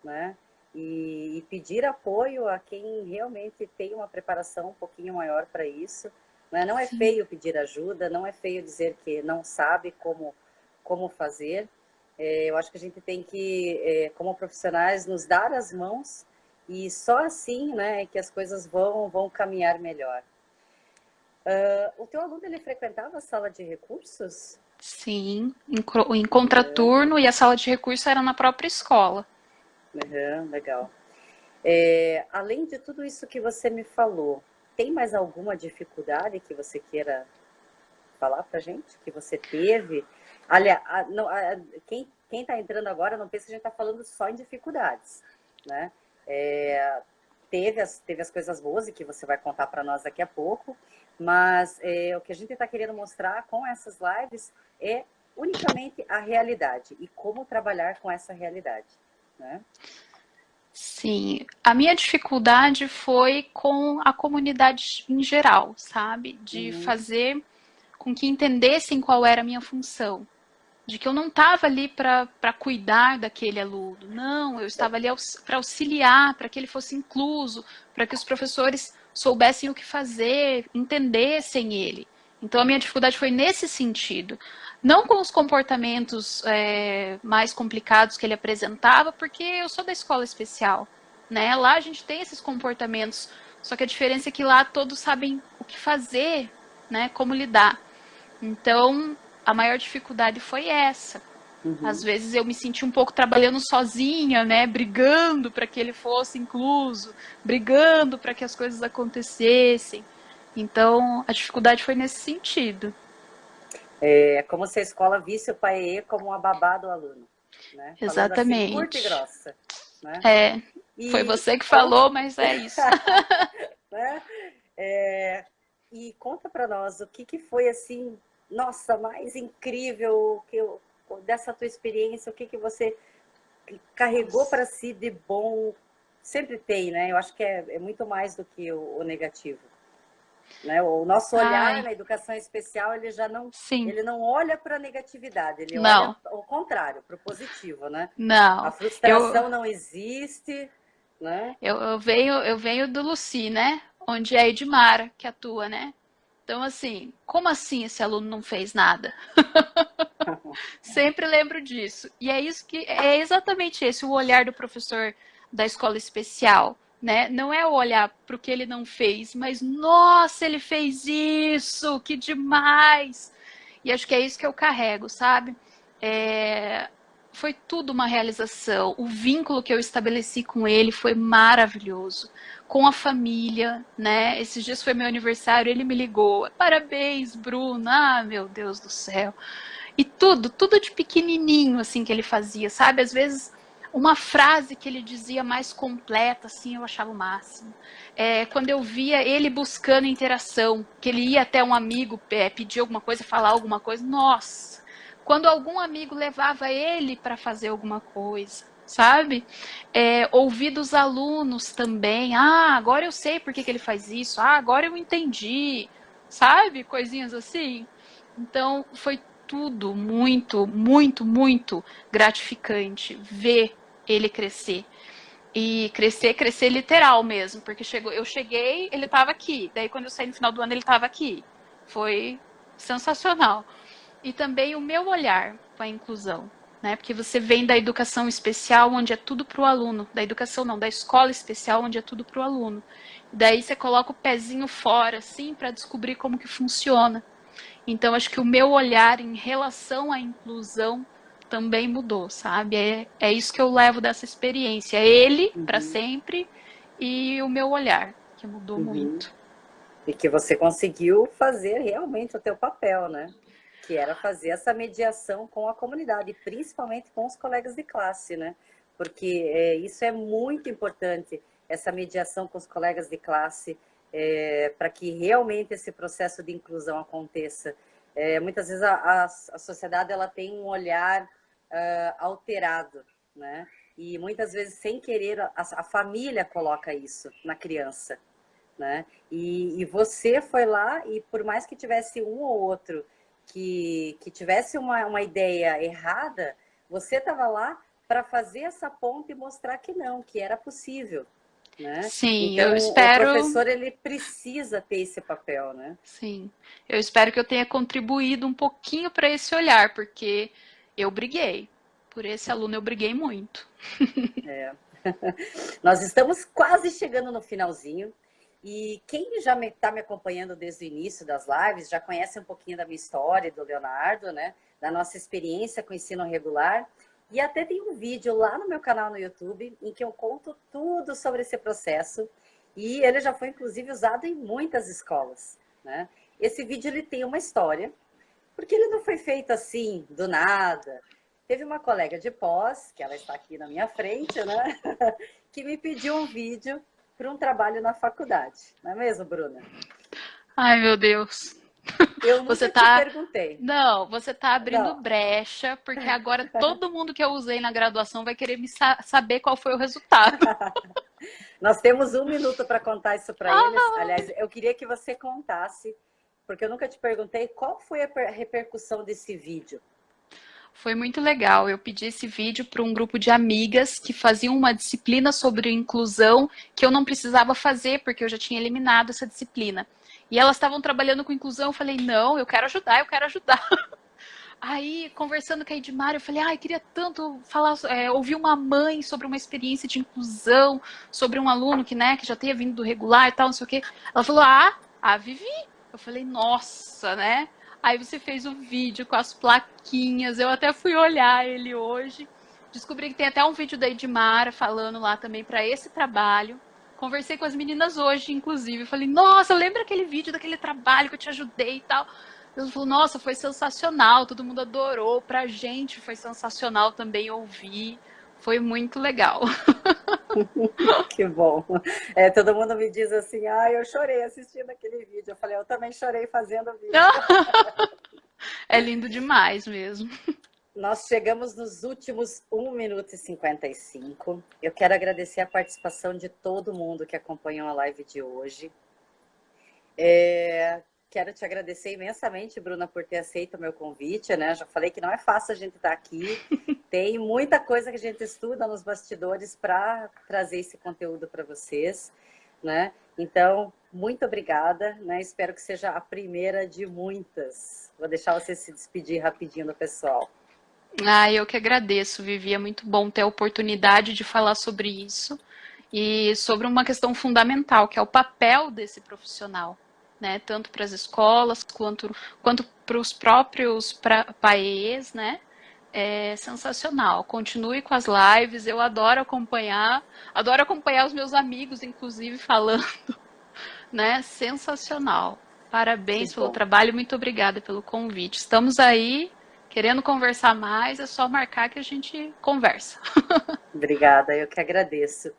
né? E pedir apoio a quem realmente tem uma preparação um pouquinho maior para isso. Né? Não é Sim. feio pedir ajuda, não é feio dizer que não sabe como fazer. Eu acho que a gente tem que, como profissionais, nos dar as mãos e só assim, né, que as coisas vão caminhar melhor. O teu aluno, ele frequentava a sala de recursos? Sim, em contraturno, e a sala de recurso era na própria escola. Legal. Além de tudo isso que você me falou, tem mais alguma dificuldade que você queira falar para a gente? Que você teve? Aliás, quem está entrando agora não pensa que a gente está falando só em dificuldades, né? Teve as coisas boas e que você vai contar para nós daqui a pouco, mas o que a gente está querendo mostrar com essas lives é unicamente a realidade e como trabalhar com essa realidade, né? Sim, a minha dificuldade foi com a comunidade em geral, sabe? De fazer com que entendessem qual era a minha função. De que eu não estava ali para cuidar daquele aluno, não, eu estava ali para auxiliar, para que ele fosse incluso, para que os professores soubessem o que fazer, entendessem ele. Então a minha dificuldade foi nesse sentido. Não com os comportamentos mais complicados que ele apresentava, porque eu sou da escola especial. Né? Lá a gente tem esses comportamentos, só que a diferença é que lá todos sabem o que fazer, né? Como lidar. Então, a maior dificuldade foi essa. Às vezes eu me senti um pouco trabalhando sozinha, né? Brigando para que ele fosse incluso, brigando para que as coisas acontecessem. Então, a dificuldade foi nesse sentido. É como se a escola visse o PAEE como uma babá do aluno, né? Falando assim, curta e Exatamente. grossa, né? Foi E você que falou, mas é isso. né? E conta para nós o que foi assim, nossa, mais incrível dessa tua experiência, o que você carregou para si de bom. Sempre tem, né? Eu acho que é muito mais do que o negativo. Né? O nosso olhar Ai, na educação especial, sim. ele não olha para a negatividade, ele olha Não, ao contrário, para o positivo, né? A não. Eu, frustração não existe, né? eu venho do Luci, né? Onde é a Edmara que atua, né? Então, assim, como assim esse aluno não fez nada? Sempre lembro disso. E é isso que é exatamente esse o olhar do professor da escola especial, né? Não é o olhar para o que ele não fez, mas nossa, ele fez isso, que demais. E acho que é isso que eu carrego, sabe? Foi tudo uma realização. O vínculo que eu estabeleci com ele foi maravilhoso. Com a família, né? Esses dias foi meu aniversário, ele me ligou. Parabéns, Bruna. Ah, meu Deus do céu. E tudo de pequenininho, assim, que ele fazia, sabe? Às vezes, uma frase que ele dizia mais completa, assim, eu achava o máximo. Quando eu via ele buscando interação, que ele ia até um amigo pedir alguma coisa, falar alguma coisa, nossa! Quando algum amigo levava ele para fazer alguma coisa, sabe? Ouvir dos alunos também. Ah, agora eu sei por que ele faz isso. Ah, agora eu entendi. Sabe? Coisinhas assim. Então, foi tudo muito, muito, muito gratificante ver ele crescer. E crescer, crescer literal mesmo, porque eu cheguei, ele estava aqui. Daí quando eu saí no final do ano, ele estava aqui. Foi sensacional. E também o meu olhar para a inclusão, né? Porque você vem da educação especial, onde é tudo para o aluno, da educação não, da escola especial, onde é tudo para o aluno. Daí você coloca o pezinho fora, assim, para descobrir como que funciona. Então, acho que o meu olhar em relação à inclusão também mudou, sabe? É isso que eu levo dessa experiência. Ele, para sempre, e o meu olhar, que mudou muito. E que você conseguiu fazer realmente o teu papel, né? Que era fazer essa mediação com a comunidade, principalmente com os colegas de classe, né? Porque isso é muito importante, essa mediação com os colegas de classe, para que realmente esse processo de inclusão aconteça. Muitas vezes a sociedade ela tem um olhar alterado, né? E muitas vezes, sem querer, a família coloca isso na criança. Né? E você foi lá e por mais que tivesse um ou outro que tivesse uma ideia errada, você estava lá para fazer essa ponte e mostrar que não, que era possível, né? Sim, eu Então, o espero. professor, ele precisa ter esse papel, né? Sim, eu espero que eu tenha contribuído um pouquinho para esse olhar, porque eu briguei. Por esse aluno eu briguei muito. É. Nós estamos quase chegando no finalzinho. E quem já está me acompanhando desde o início das lives já conhece um pouquinho da minha história, do Leonardo, né? Da nossa experiência com o ensino regular. E até tem um vídeo lá no meu canal no YouTube em que eu conto tudo sobre esse processo. E ele já foi, inclusive, usado em muitas escolas, né? Esse vídeo ele tem uma história, porque ele não foi feito assim, do nada. Teve uma colega de pós, que ela está aqui na minha frente, né? Que me pediu um vídeo para um trabalho na faculdade. Não é mesmo, Bruna? Ai, meu Deus. Eu Você nunca te tá. perguntei. Não, você tá abrindo Não. brecha, porque agora todo mundo que eu usei na graduação vai querer me saber qual foi o resultado. Nós temos um minuto para contar isso para eles. Aliás, eu queria que você contasse, porque eu nunca te perguntei qual foi a repercussão desse vídeo. Foi muito legal. Eu pedi esse vídeo para um grupo de amigas que faziam uma disciplina sobre inclusão que eu não precisava fazer, porque eu já tinha eliminado essa disciplina. E elas estavam trabalhando com inclusão, eu falei, não, eu quero ajudar, eu quero ajudar. Aí, conversando com a Edmar, eu falei, ai, queria tanto falar, ouvir uma mãe sobre uma experiência de inclusão, sobre um aluno que, né, que já tenha vindo do regular e tal, não sei o quê. Ela falou, a Vivi. Eu falei, nossa, né? Aí você fez o vídeo com as plaquinhas, eu até fui olhar ele hoje. Descobri que tem até um vídeo da Edmar falando lá também para esse trabalho. Conversei com as meninas hoje, inclusive. Falei, nossa, lembra aquele vídeo daquele trabalho que eu te ajudei e tal? Ele falou, nossa, foi sensacional, todo mundo adorou, pra gente foi sensacional também ouvir, foi muito legal. Que bom. Todo mundo me diz assim, eu chorei assistindo aquele vídeo. Eu falei, eu também chorei fazendo o vídeo. É lindo demais mesmo. Nós chegamos nos últimos 1 minuto e 55. Eu quero agradecer a participação de todo mundo que acompanhou a live de hoje. Quero te agradecer imensamente, Bruna, por ter aceito o meu convite, né? Já falei que não é fácil a gente estar aqui. Tem muita coisa que a gente estuda nos bastidores para trazer esse conteúdo para vocês, né? Então, muito obrigada, né? Espero que seja a primeira de muitas. Vou deixar você se despedir rapidinho do pessoal. Eu que agradeço, Vivi. É muito bom ter a oportunidade de falar sobre isso e sobre uma questão fundamental, que é o papel desse profissional, né? Tanto para as escolas quanto para os próprios pais, né? É sensacional. Continue com as lives, eu adoro acompanhar os meus amigos, inclusive, falando, né? Sensacional. Que Parabéns pelo bom. trabalho, muito obrigada pelo convite. Estamos aí, querendo conversar mais, é só marcar que a gente conversa. Obrigada, eu que agradeço.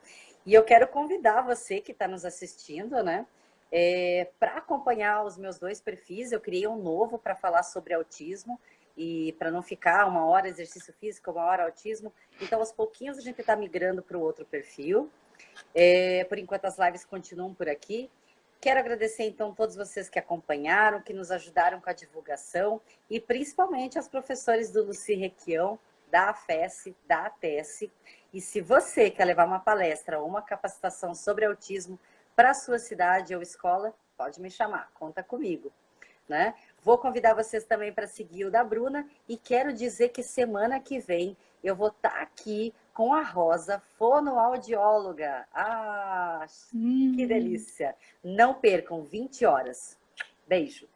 E eu quero convidar você que está nos assistindo, né? Para acompanhar os meus 2 perfis, eu criei um novo para falar sobre autismo e para não ficar 1 hora exercício físico, 1 hora autismo. Então, aos pouquinhos, a gente está migrando para o outro perfil. Por enquanto, as lives continuam por aqui. Quero agradecer, então, todos vocês que acompanharam, que nos ajudaram com a divulgação e principalmente aos professores do Luci Requião, da AFES, da ATES. E se você quer levar uma palestra ou uma capacitação sobre autismo para a sua cidade ou escola, pode me chamar, conta comigo, né? Vou convidar vocês também para seguir o da Bruna e quero dizer que semana que vem eu vou estar aqui com a Rosa, fonoaudióloga. Que delícia! Não percam, 20 horas. Beijo!